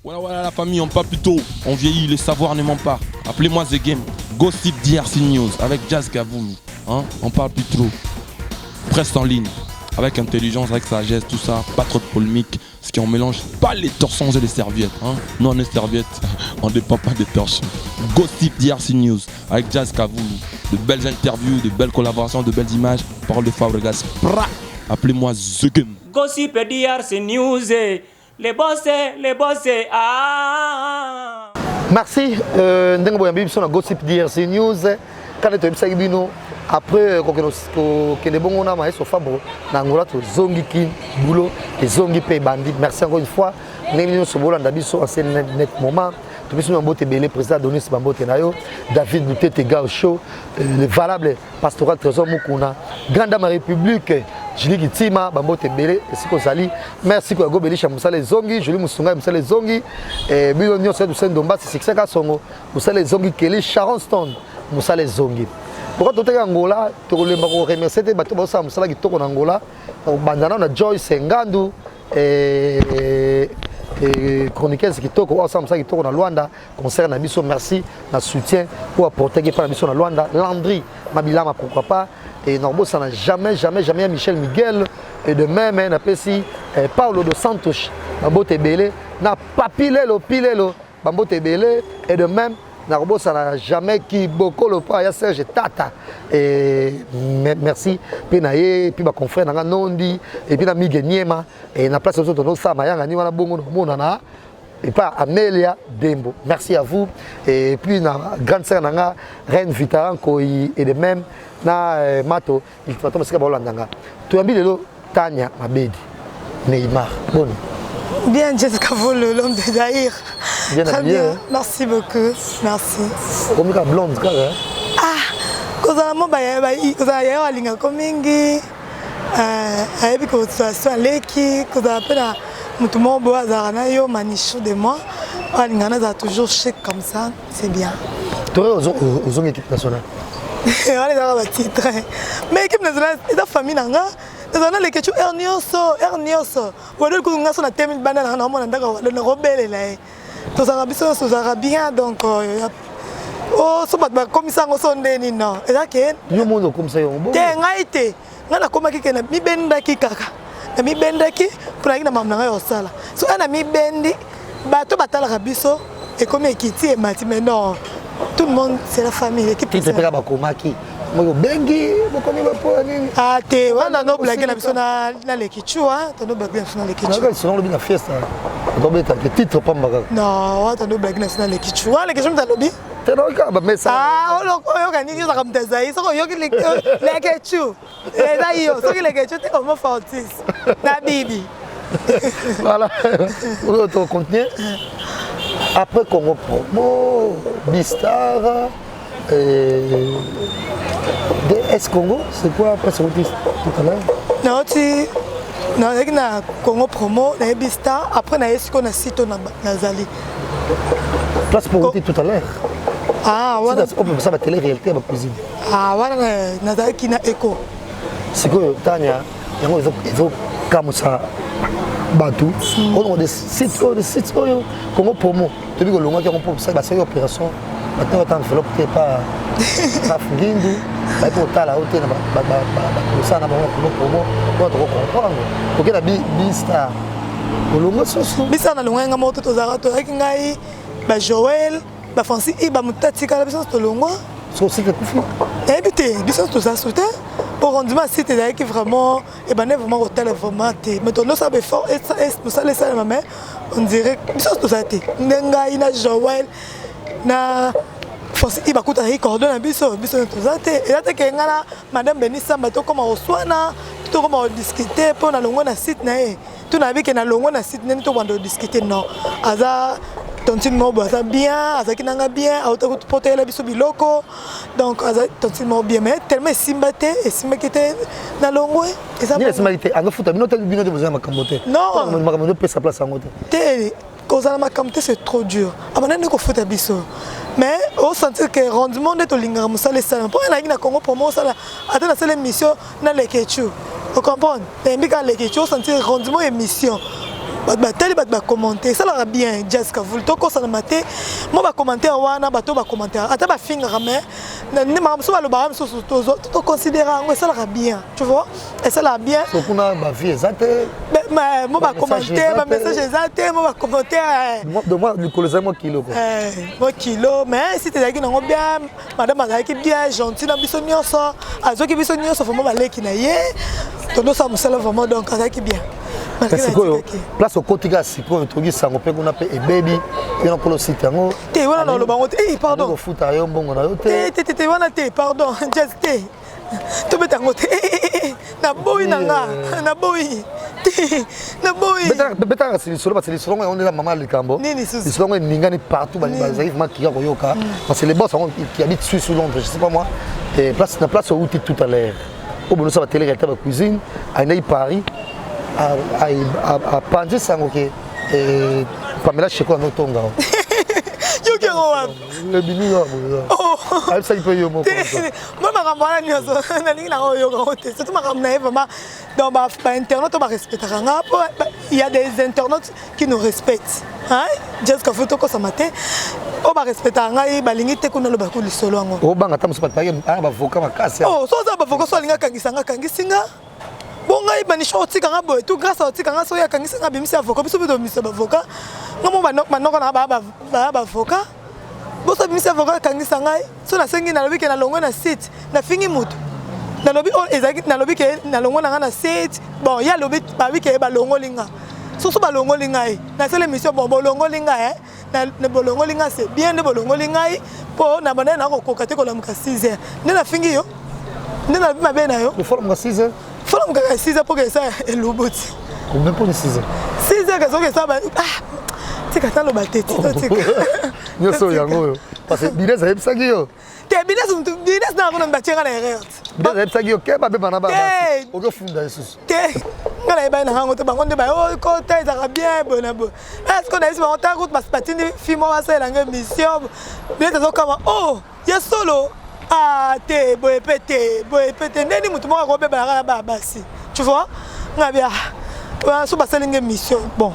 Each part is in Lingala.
Voilà la famille, on parle plus tôt, on vieillit, le savoir ne ment pas. Appelez-moi The Game, Gossip DRC News avec Jazz Gavoulou. Hein? On parle plus trop. Presse en ligne, avec intelligence, avec sagesse, tout ça, pas trop de polémique. Ce qui on mélange pas les torsons et les serviettes. Hein? Nous on est serviettes, on ne dépend pas des torsons. Gossip DRC News avec Jazz Gavoulou. De belles interviews, de belles collaborations, de belles images. Parole de Fabregas. Appelez-moi The Game. Gossip DRC News. Les boss, ah. Merci. Ndenge boyambi biso na Gossip DRC News. Quand tu es bino après que les bons na maestro Fabro na ngola to zongi ki boulot et zongi pe bandit. Merci encore une fois. Ndenge nous sobola ndabiso en net moment. Tu biso mbote belé président Donis Bambote nayo, David Boutete Gao Show, le valable pastoral Trésor Mukuna, Grande Dame République. Julie Kitima, Bambote Belé, Sali. Merci pour Gobeli Chamoussale Zongi, Julie Moussunga Moussale Zongi, et Bilonio Sedou Sendomba, c'est Sexaka Songo, Moussale Zongi Kelly, Sharon Stone, Moussale Zongi. Pourquoi tu es en Angola, tu remercies tes bateaux Moussala qui tournent en Angola, Bandana, on a Joyce Ngandu, et chroniqueurs qui tournent ensemble, qui tournent en Luanda, concert Nabiso, merci, notre soutien pour apporter qui parle Nabiso en Luanda, Landry, Mabilama, pourquoi pas. Et Norbo, ça n'a jamais Michel Miguel. Et de même, on appelle ici Paulo dos Santos, Bambote Belé, na Papilelo, Bambote Belé. Et de même, Norbo, ça n'a jamais qui beaucoup le pas, il y a Serge Tata. Et merci. Puis naye, puis ma confrère Nanga Nondi, et puis na Miguel Niema, et na place aux autres, nous sommes à Niwana Bongo, Monana. Et pas Amélia Dembo. Merci à vous. Et puis, la grande sœur Nanga, Reine Vitaranko, et de même, na Mato, il faut tomber sur le Hollande. Tu as mis le Tania Mabedi, Neymar. Bon. Bien, Jessica Volo, l'homme de Zahir. Très bien. Merci beaucoup. Merci. Comme une blonde, quand même. Ah, quand on a eu un linga komingi, avec une situation leki, quand on a appelé tout le monde a eu manichou de moi. On a toujours chic comme ça, c'est bien. Tu es aux équipes nationales. On est dans le titre. Mais l'équipe nationale, c'est la famille. Nous avons les questions Ernioso. Ou alors qu'on a sur la thème de banane, on a le rebelle là. Tous les Arabes sont bien, donc oh, c'est pas comme ça on s'en dénie non. Et là que nous monde comme ça on bon. T'es ngaïté. Ngana koma ki na mi benda ki kaka. Na mi benda ki pour na mamna nga yosala. So ana mi bendi bato batala kabiso et comme ekiti et mati mais non. Tout le monde c'est la famille l'équipe. Tu te prépares à komaki. Moi bengi, moi comme va pour nini. Ah te wana no blague na biso na lekichu hein, to no blague na lekichu. Na selon le bien fiesta. Donc beta le titre pas mbaga. Non, to no blague na lekichu. Wa lekichu mtalobi. Te no ka ba mesa. Ah, on organise ça comme ça. So yo ki lekichu. Eza yo, so ki lekichu te homo fortis. Na bibi. Voilà. On va continuer. Après Congo Promo, Bistar, Congo, c'est quoi après ce tout à l'heure? Non, tu na Congo Promo, na Bistar, après na Esco na Sito na Zali. Place pour tout à l'heure. Ah, voilà. C'est comme ça la télé-réalité à ma cuisine. Ah, voilà, na Zali qui na Echo. C'est que Tania, ils ont comme ça. Batou, on a des sites Congo Promo. Tu dis que l'on a une opération. Maintenant, on a enveloppe qui n'est pas Guindu. Pour ta la hauteur, ça n'a pas Promo. On doit comprendre. Pour que la Bistar. Bistar na longa moto to zarato avec ngai ba Joël, ba Francis Iba mutati kala biso to longa. So c'est que kufi. Et bité, biso to ça sauter. Pour rendre ma site là qui vraiment et ben vraiment hôtel vraiment mais ton ça be fort et ça laisse la main on dirait biso to ça té. Ngai na Joël na Francis Iba kuta hi coordonne biso to ça té. Et là te que ngala madame Benissa bato comme oswana to comme discuter pour na longo na site na e. Tu na bi que na longo na site neni to wando discuter non. Aza tontine mobo ça bien, aza kinanga bien, auto porter la biso biloko. Donc aza tontine mobo bien mais tellement simbaté et simbakité na longo et ça. Ni simbaté, anga futa bino tel bino de besoin makambote. Non, makambote peut sa place en côté. Té cause na makambote c'est trop dur. Abana ko futa biso. Mais on sentit que rendement de to linga musale ça. Pour na Congo Promo ça là, attends c'est l'émission na lekechu. Vous comprenez? Et mbika lekechu on sentit rendement émission. batali bato bacommenter esalaka bien Jessica vulu tokosana mate mo bacommentaire wana bato bacommentaire ata bafingaka mais nde makambo mosusu balobaka mosusu toconsidéra yango esalaka bien tu vois esalaka bien sokuna bavie eza te mo bacommentaire bamessage eza te mo bacommentaire moi likolo ezali mwa kilo mo kilo mais si tezalaki nango bien madame azalaki bien gentil na biso nyonso azwaki biso nyonso vraiment baleki na ye tondosala mosala vraiment donc azalaki bien sikoyo place okotika sikoyo toki sango mpe kuna mpe ebebi yo nakolo site yango te wana na olobango te pardon kofuta yo mbongo na yo te wana te pardon just te tobeta yango te naboyi na nga naboyi te naboyi betaka lisolo parce lisolo yango ndela mama likambo lisolo yango eningani partout bazalaki vraiment kika koyoka parce que les boss qui habitent Suisse ou Londres je sais pas moi na place outi tout à l'heure obonosa bateleka ba cuisine ainayi Paris à Panji Sangoke et Pamela Cheko no tonga. Yo ke ngwa. Le bini yo. Oh. Ai sai pe yo mo. Moi makamala nyoso na ningi na yo ko te. Surtout makamna vraiment dans ba internaute ba respecter nga. Il y a des internautes qui nous respectent. Hein? Jessica photo ko samate. O ba respecter nga e balingi te kuna lo ba ko lisolo ngo. O banga tamuso pataki ba avocat makasi. Oh, so za ba avocat so linga kangisinga. Bonga ibanisha otika nga boy tout grâce otika nga so ya kangisa nga bimisi avocat biso bido misa avocat ngamo banoko na ba avocat boso bimisi avocat kangisa ngai so na sengi na lobi ke na longo na site na fingi mutu na lobi o ezaki na lobi ke na longo na nga na site bon ya lobi ba wi ke ba longo linga so ba longo linga na sele mission bon bolongo linga na bolongo linga c'est bien de bolongo linga po na bana na ko kokate ko la muka 6h ne na fingi yo ne na mabe na yo le forum ga 6h Fala um cara 6 porque ça é lubuti. Combien pour 6 6 que só que sabe. Tika tá no batete, tika. Eu sou yango. Parce que Bines é isso aqui yo. Te Bines não vou bater na erreur. Bines é isso aqui yo, que ba beba na ba. O que funda isso? Te. Ngala iba na hango te bangonde ba o ko ta za bien bona bo. Est-ce qu'on a isso on ta route parce patine film va ça la mission. Bines zo kama oh, ya solo. Ah, te boy pété, neni mutu mo ko beba na ba basi. Tu vois? Ngabia. So ba selinge mission. Bon.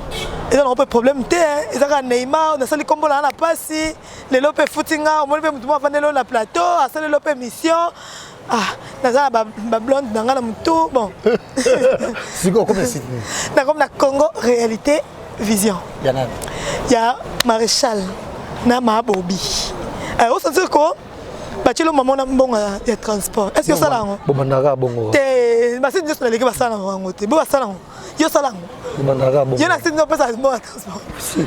Et on a problème te, ezaka Neymar, na sali kombo na pasi, le lope footinga, o mo pe mutu mo vanelo na plateau, a sali lope mission. Ah, na ba blonde na ngana mutu. Bon. Siko comme site. Na comme na Congo réalité vision. Yana. Ya Maréchal na Mabobi. On se dit quoi? Bachelo maman na mbonga ya transport. Est-ce que ça là? Bo bandaka bongo. Te, ba c'est juste na leki ba sala ngo te. Bo ba sala ngo. Yo sala ngo. Bo bandaka bongo. Yo na c'est no pesa mbonga transport.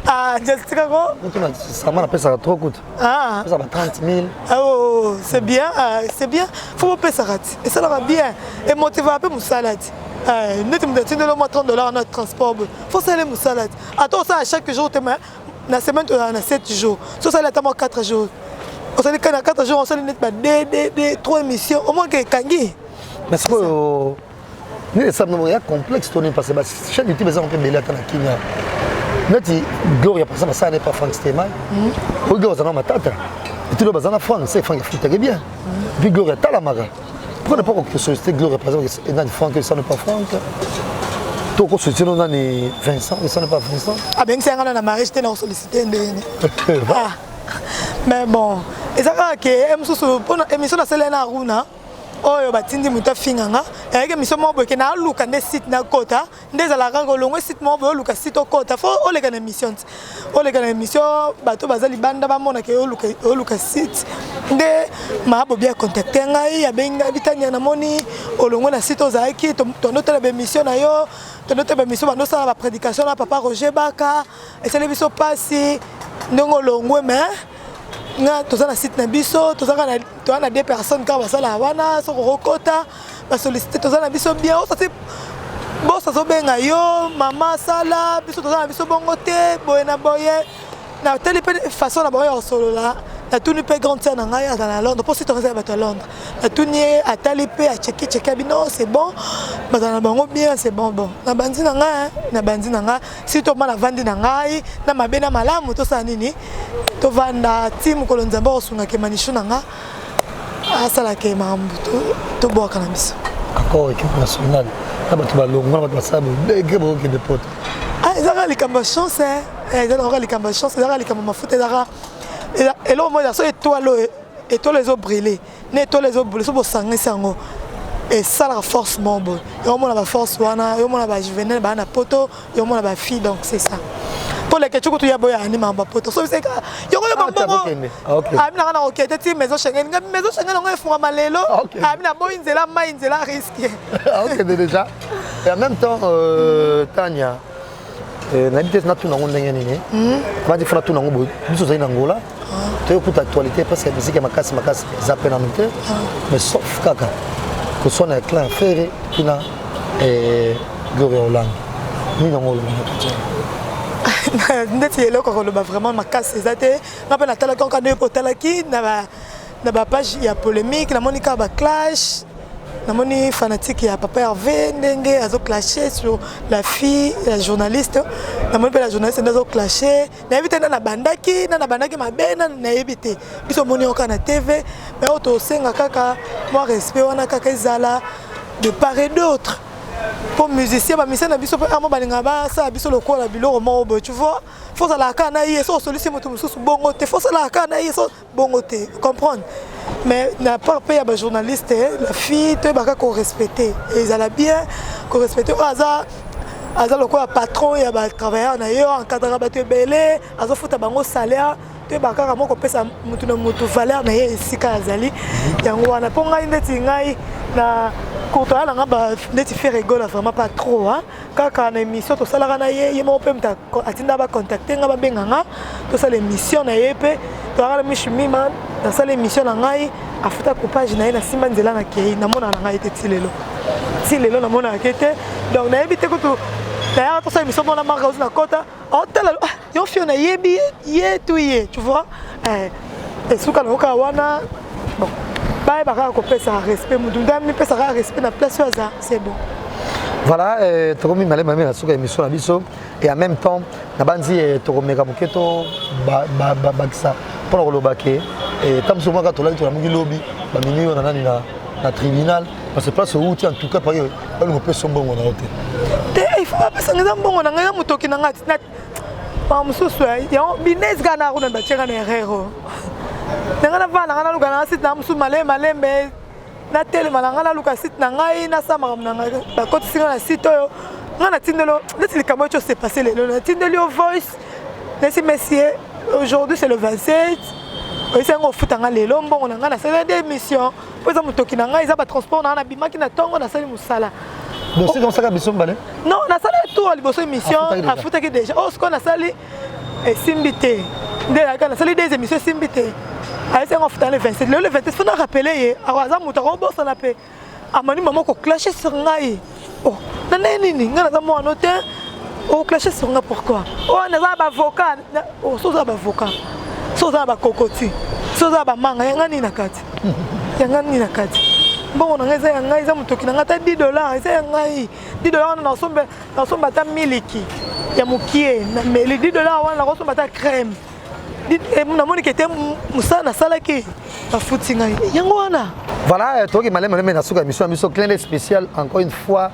Ah, Jessica go. Ça m'a pesa trop coûte. Ah. Ça va 30 000. Oh, c'est bien, c'est bien. Faut pas pesa rat. Et ça va bien. Et motiver un peu mon salade. Net me donne le mois $30 notre transport. Faut saler mon salade. Attends ça à chaque jour te na semaine on a 7 jours. So ça là tellement 4 jours. On s'est dit qu'à 4 jours, on s'est dit 3 émissions, au moins que Kangi. Mais c'est quoi il y a complexe parce que chaque YouTube est un peu belé à Kenya. Nati Gloria par exemple ça n'est pas Frank Steeman. Gloria ça n'a tata. Et tu le bazar en France, c'est Frank Fouta bien. Puis Gloria Talamara. Pourquoi ne pas que société Gloria par exemple et dans Frank ça n'est pas Frank. Toi qu'on soutient on a ni Vincent et ça n'est pas Vincent. Ah ben c'est un mariage t'es non sollicité ah. Mais bon, et ça que pour émission de Selena Aruna, oyo batindi muta finganga, et que mission mo boke na luka ne site na kota, ndeza la rango longo site mo bo luka site kota, fo o le kana émission. O le kana émission bato bazali banda ba mona ke o luka site. Nde ma bo bien contacter ngai ya benga bitanya na moni o longo na site ozaki to notela be mission na yo, to notela be mission ba no sala ba prédication na papa Roger Baka, et c'est le biso passi ndongo longwe mais nga tozana site na biso tozana deux personnes ka basala wana soko rokota ba solliciter tozana biso bien o ça c'est bon ça so benga yo mama sala biso tozana biso bongo te boye na boye na telle façon na boye solo là la tuni pe grande sœur na ngai à Londres pour si tu restes à Londres la tuni à talipe à checker bino c'est bon bazana bango bien c'est bon na bandi na ngai si to mana vandi na ngai na mabena malamu to sa nini to vanda team ko lonzamba osunga ke manishu na nga asala ke mambu to boka na biso encore équipe nationale na bato balongo na bato basabu dege bo ke de pote ah ils ont les campagnes chance, ils ont les campagnes chance, ils ont les campagnes foot, et là moi j'ai étoile les eaux brûlées, étoile les eaux brûlées, c'est pour sanguer sango. Et ça la force mon bon. Et on a la force wana, et on a la juvénile, bah na poto, et on a la fille donc c'est ça. Pour les questions que tu y as boya anime en poto. So c'est que y a un bon. OK. Ah na na OK, tu maison Schengen, maison Schengen on fait malelo. Ah na boy inzela mai inzela risque. OK déjà. Et en même temps Tania na bitesse na tuna ndenge nini. Ba di fana tuna ngobo. Biso za Angola. Tu es pour l'actualité parce que musique makasi zappé na minute. Mais sauf kaka. Que soit un clan ferré qui n'a Gloria Hollande. Ni dans le ndeti loko koloba vraiment makasi ezate ngape na tala konka de kotala ki na ba page ya polémique na monika ba clash na moni fanatique ya Papa Hervé ndenge azo clasher sur la fille la journaliste na moni pe la journaliste ndazo clasher na éviter na bandaki mabena na éviter biso moni oka na TV mais auto senga kaka moi respect wana kaka ezala de part et d'autre. Pour musicien, bah musicien na biso pe amo balinga ba sa biso lokola biloko mo tu vois faut ça la kana yi so solution moto mususu bongo te faut ça la kana yi so bongo te comprendre mais na part pe ya ba journaliste la fille te baka ko respecter et ils ala bien ko respecter aza lokola patron ya ba travailleur na yo encadrer ba te belé azo futa bango salaire te baka moko pesa mutu na mutu valeur na ye sika azali yango wana po ngai ndeti ngai na quand on a fait rigoler vraiment pas trop hein quand on a émission tout ça là on a eu mon père m'a contacté on a benganga tout ça l'émission na yepé to ala mishimi man dans ça l'émission na ngai afuta coupage na na simba nzela na kei na mona na ngai te tilelo na mona kete donc na éviter que tout d'ailleurs tout ça émission mona marque na kota on tala yo fio na yebi ye tu vois et suka na oka wana bon bah baka ko pesa respect mudunda mi pesa respect na place ça c'est bon voilà tokomi malé mamé na suka émission na biso et en même temps na banzi tokomeka moketo bakisa pour kolobake et tam souvent ka tolaki tola mungi lobby ba minio na nani na tribunal parce que place où en tout cas parce que on peut sombo na hôtel il faut pas ça ngeza mbongo na ngaya mutoki na ngati na pa mususu ya binez kana kuna ndacheka na herero nanga na vana ngana luka na site na musu malé mais na tele malanga na luka site na ngai na sama na ngai ba koti singa na site oyo ngana tindelo neti likamo cho s'est passé lelo na tindelo voice nesi messieurs aujourd'hui c'est le 27 c'est un foot en lelo mbongo na ngana c'est des émissions pour ça mutoki na ngai za ba transport na bimaki na tongo na sali musala dossier dans ça ka biso mbale non na sali tout à liboso émission a futaki déjà oh ce qu'on a sali et simbité de la kana sali des émissions simbité c'est un foot en le 27 le 27 faut nous rappeler awaza mutako bossa na pe amani maman ko clasher sur ngai oh na nini ngana za mo note oh clasher sur ngai pourquoi oh na za ba avocat oh so za ba avocat so za ba kokoti so za ba manga ngani na kati ngani na kati bon on a ngai za mutoki na ngata $10 c'est ngai $10 na somba ta miliki ya mukie na meli $10 wana na somba ta crème na moni que était musana salaki ba futi ngai yango wana voilà toki malé na suka mission clin spécial encore une fois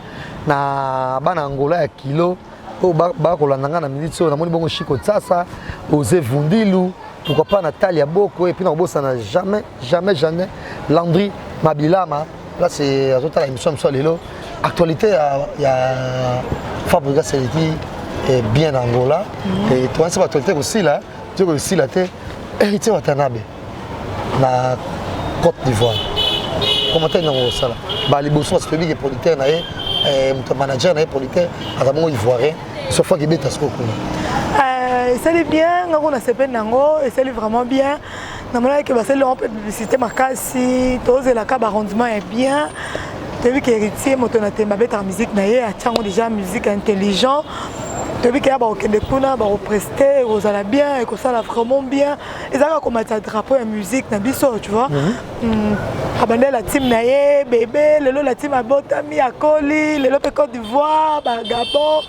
na bana Angola ya kilo o ba ko landanga na minute so na moni bongo Chico Tsasa Ose Vundilu pourquoi pas Natalia Boko et puis na bossa na jamais Landry Mabilama là c'est la émission sur lelo actualité il y a Fabrica Seleti et bien Angola et toi c'est actualité aussi là tu vois aussi la tête héritier Watanabe na Côte d'Ivoire comment tu es ça là bah les bossons c'est public et producteur na mon manager na producteur à mon ivoirien sauf fois qu'il est à ce c'est bien on a sepé nango et c'est vraiment bien normalement que c'est le publicité makasi tous la cas arrondissement est bien depuis que héritier motonaté ma bête en musique na ye a déjà musique intelligent depuis qu'il y a des kuna ba prester aux ala bien et que ça la vraiment bien et ça comme un drapeau en musique na biso tu vois abandé la team na ye bébé lelo la team a botami a Koli lelo pe Côte d'Ivoire ba Gabon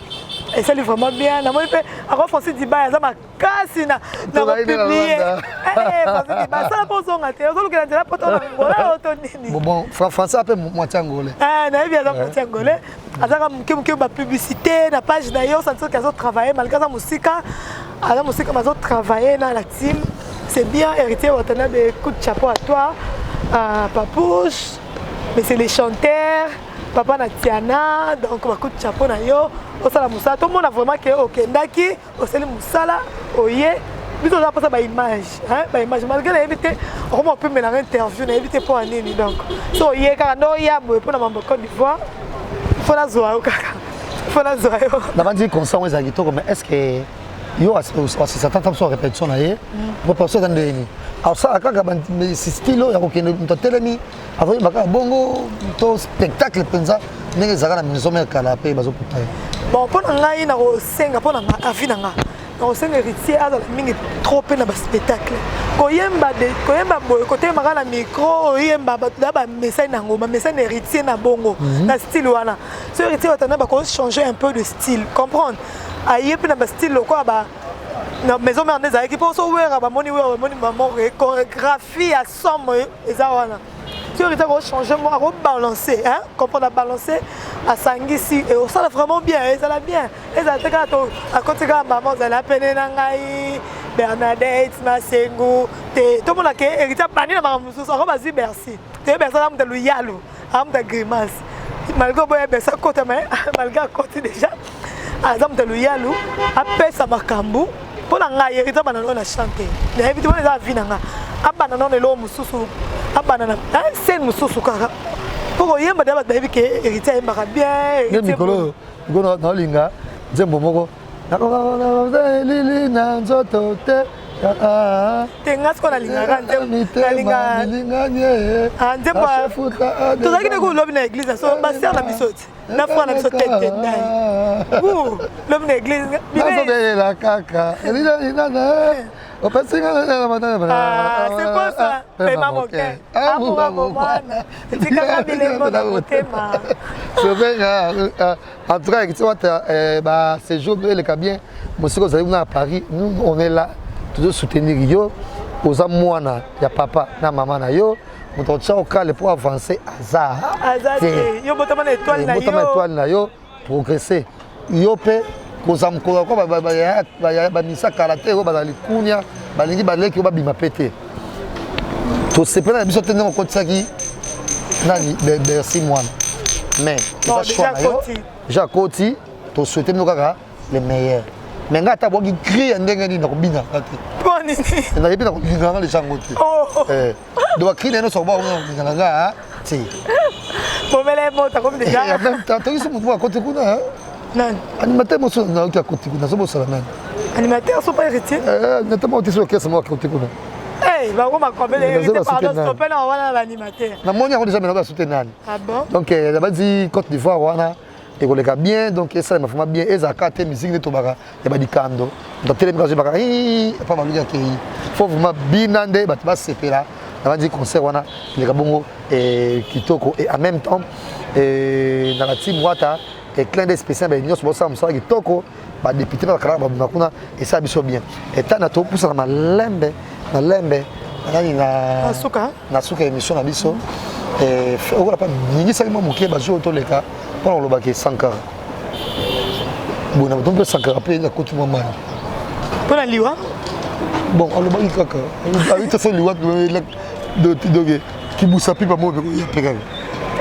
et ça lui vraiment bien na moi pe ako Francis Diba za makasi na publier Francis Diba ça pour son até zo lokela nzela poto na ngola auto nini bon français après moitié angolais na bien za moitié angolais azaka mke ba publicité na page na yo ça veut dire qu'ils ont travaillé malgré ça musica ala musica ils ont travaillé dans la team c'est bien héritier Watanabe coup de chapeau à toi Papouche mais c'est les chanteurs Papa Natiana, donc on va coup de chapeau na yo, au sala musala, tout le monde a vraiment que ok, ndaki, au sala musala, oye, mais on a pas ça par image, hein, par image. Malgré l'invité, on peut mener l'interview, l'invité pour un nini donc. So oye, car non ya boue pour la mambo Côte d'Ivoire, faut la zoa, faut la zoa. D'abord dire qu'on sent aux agiteurs, mais est-ce que yo c'est certains temps sur répétition là yé, pour passer dans des ni. Alors ça, quand mais ce style là, il y a une télé avant baka bongo to spectacle penza ndenge zaka na maison mère kala pe bazo puta bon pour ngai na ko senga pour na afina nga na ko senga héritier azala mingi trop pe na ba spectacle koyemba boy côté maka na micro oyemba ba message na ngoma message héritier na bongo na style wana ce héritier watana ba ko changer un peu de style comprendre aye pe na ba style quoi ba na maison mère des équipes so wera ba moni maman chorégraphie à somme eza wana. Tu as changé, à balancer, hein? Quand on a balancé à Sangisi, et ça va vraiment bien, ça va bien. Et ça à côté de maman, elle a appelé Nangaï, Bernadette, Massengou, tout le monde a hérité à Pani, maman, vas-y, merci. Tu es personne de l'Ouyalou, de grimace. Malgré que côté, malgré côté déjà, à de l'Ouyalou, après ça m'a cambou. Pour la hérité, on a chanté. Les invités, on a vu Nanga. Abandonner le l'homme sous abandonner c'est nous sous kaka pour yemba d'abord baby que héritier m'a bien Nicolas gona na linga zembo moko na lili na nzoto te tenga ce qu'on a linga linga nye nzembo tout ça qui ne lobi na église so ba ser na bisoti na foi na bisoti tete ndai lobi na église na la kaka lina na o pensinga na c'est quoi ça paiement moquet amour mwana tika kabile mona motema en tout cas tu vois bah ces jours le bien monsieur vous allez à Paris nous on est là toujours soutenir yo aux amwana ya papa na maman na yo mon tcha au calme pour avancer hasard yo botama na étoile na yo progresser yo pe kozamkola kwa ba misa karaté ko bazali kunya balingi baleki ba bima pété to sepela biso tende ko tsaki nani merci moi mais ça choix déjà Koti to souhaiter nous kaka les meilleurs mais ngata boki crie ndenge ni na kobina kati kwa nini na yebina ko nganga le changote do crie no so ba nganga ti pomele mota comme déjà en même temps to iso mutu à côté kuna non animateur mo so na ki à côté kuna so bo sala nani animateur so pas héritier notamment tu so qu'est-ce moi à côté kuna va comment combler héritier pardon stopper na wana l'animateur na moni on déjà me soutenir nani ah bon donc d'abord dit Côte d'Ivoire wana et koleka bien donc ça m'a fait bien et zakate musique ne tobaka ya ba dikando donc télé quand je baka pas maluka ki faut vraiment binande ba sepela d'abord dit concert wana le kabongo et kitoko et en même temps et na la team wata et clin d'œil spécial ba nyos bossa msala kitoko ba député ba kala ba makuna et ça biso bien et tana to poussa na lembe nani na suka émission na biso et on va pas ningi salima moké ba jo to leka pour le baquet Sankara. Bon, on a donc Sankara après la côte maman. Pour la liwa. Bon, on le baquet kaka. Avec ça liwa de dogue qui boussa plus pas moi il y a pégal.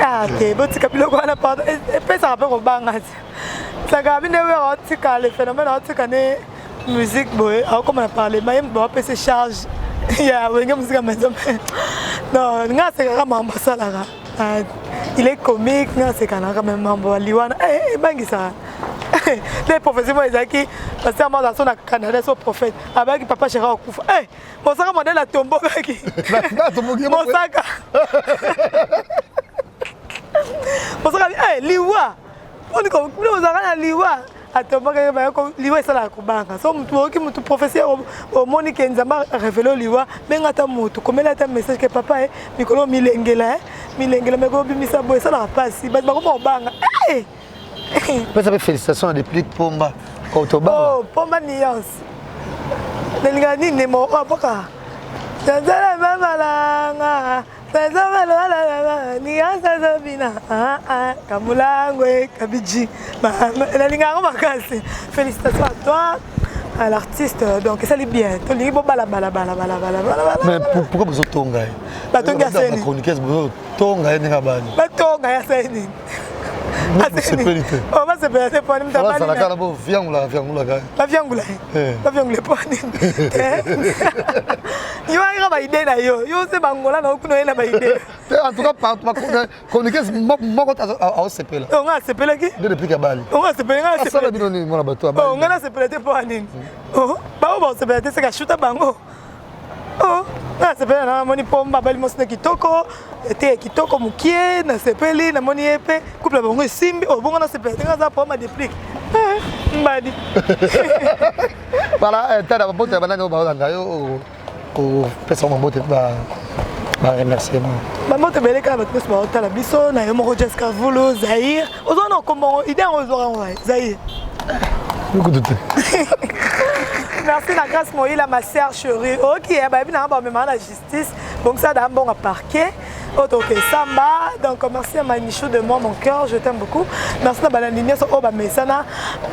Ah, t'es bon, tu capillo quoi la part. Et puis ça rappelle au bang. Ça gagne ne veut tu cas le phénomène tu connais musique boy. Alors comme on a parlé, même bon après c'est charge. Il y a une musique à maison. Non, nga c'est vraiment ça là. Il est comique, c'est quand même membre Liwana. Eh, bangisa. Les professeurs Isaki, parce que moi dans son Canada, son prophète, avec papa Chéra Okufa. Eh, mon sac modèle la tombeau qui. Mon sac. Mon sac, eh, Liwa. On dit comme nous avons Liwa. Atomaka liwa sala kubanga so mutu professeur au Monique Nzamba révélé liwa benga ta mutu komela ta message que papa mikolo milengela me ko bimisa boy sala pasi ba ko banga Ça fait félicitations à des plics Pomba. Oh, Pomba Nuance. Nelingani Nemo Apoka. Tazala Mamalanga. Tazala Nuance Zabina. Kamulangwe, Kabiji. Nelingaro Makasi. Félicitations à toi. À l'artiste, donc ça allait bien. Tu dis bon bala. Mais pourquoi vous êtes tonga? Bah tonga c'est ni. Chroniqueuse vous tonga ni kabani. Bah tonga c'est ni. C'est pénité. Oh ma c'est pénité pour nous d'abord. Ça la cala bo viangula gars. La viangula. La viangula pour ni. Yo a ba idée na yo. Yo c'est bangola na okuno ina ba idée. En tout cas par chroniqueuse moko a CP là. On a CP là qui? Depuis kabali. On a CP là. Ça la bino ni mon bateau. On a CP pour ni. Oh, bah on se peut-être c'est que chuta bango. Oh, c'est pas na moni Pomba bali mosne kitoko, était kitoko mukie na sepeli na moni epe, couple bango simbi, oh bongo na sepeli nga Pomba déplique. Mbadi. Voilà, tada bote bana no ba ngayo ko pesa mo bote ba remerciement. Ba mote bele ka ba pesa ba tala biso na yo moko Jessica Vulu Zahir. Ozo comment idée on ozora Zahir. Merci la grâce Moïla, ma sœur chérie. Ok, la justice. Donc ça d'un bon à parquet. Ok, Samba. Donc merci à Manichou de moi, mon cœur, je t'aime beaucoup. Merci à Balandinia, Oba Mesana,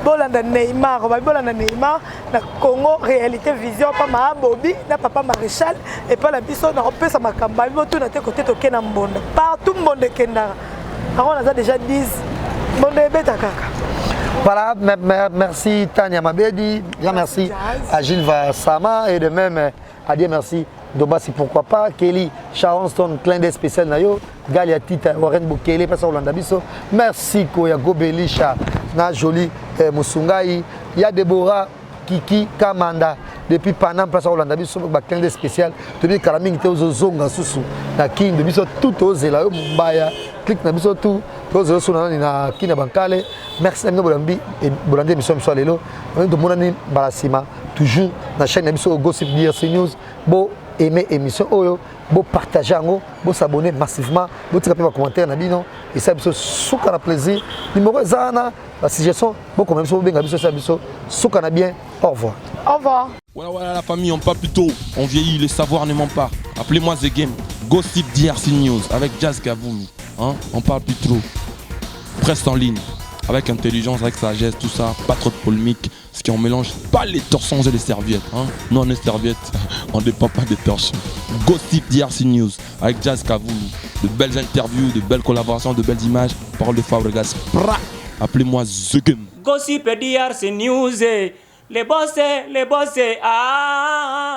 Bolanda Neymar, Bolanda Neymar, na Congo réalité vision, pas ma Bobby, na papa Maréchal et pas la biso, na repé ça ma campagne, tout na côté to Kena Mbonda. Partout monde Kendara. Alors on a déjà 10 monde beta kaka. Voilà, merci Tania Mabedi, bien merci à Gilles Vassama et de même à dire merci Dobasi pourquoi pas, Kelly, Sharon Stone, clin d'œil spécial Nayo, Galia Tita, Warren Bukele, Passa Olanda Biso, merci Koya Gobelisha, Na Jolie, Musungai, ya Deborah, Kiki, Kamanda, depuis Panam, Passa Olanda Biso, clin d'œil spécial, depuis Karaming, Zonga Susu, na King, de Biso, tout aux Zela, Mbaya, clique na Biso, tout. Na kina bankale merci à Bolambi et Bolande mission soit lelo de monani balasima toujours na chaîne émission Gossip DRC News bo aimer émission oyo bo partager ngo bo s'abonner massivement bo tika pe commentaire na bino et ça biso souka na plaisir numéro zana la suggestion bo comme biso benga biso ça biso souka na bien au revoir. Au revoir. Voilà la famille, on parle plus tôt, on vieillit, le savoir ne ment pas. Appelez-moi The Game, Gossip DRC News avec Jazz Gavoulou. Hein? On parle plus trop. Presse en ligne, avec intelligence, avec sagesse, tout ça, pas trop de polémique, ce qui on mélange pas les torsons et les serviettes. Hein? Non, les serviettes, on ne dépend pas des torsons. Gossip DRC News avec Jazz Gavoulou. De belles interviews, de belles collaborations, de belles images. Parole de Fabregas. Appelez-moi The Game. Gossip DRC News, les boss, ah.